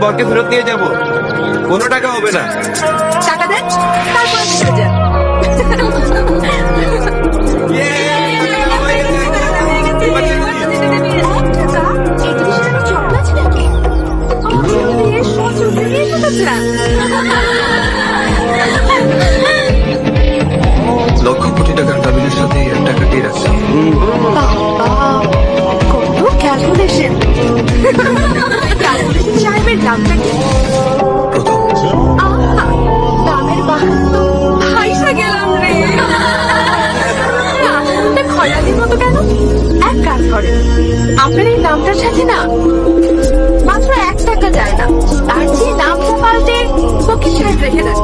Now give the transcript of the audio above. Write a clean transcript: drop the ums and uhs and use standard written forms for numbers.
বরকে ফেরত নিয়ে যাব, কোনো টাকা হবে না। টাকা দেন, তারপরে চলে যান। লক্ষ কোটি টাকার কাবিনের সাথে এর টাকাটি রাখছি। কত ক্যালকুলেশন। সাহেবের নামটা কি? প্রথম আহা, নামের বাহান্ন হাইসা গেলাম রে। নামটা খয়ালির মতো কেন? এক কাজ করেন, আপনার এই নামটার সাথে না মাত্র 1 টাকা যায় না, তার চেয়ে নামটা পাল্টে ফকির সাহেব রেখে দেন।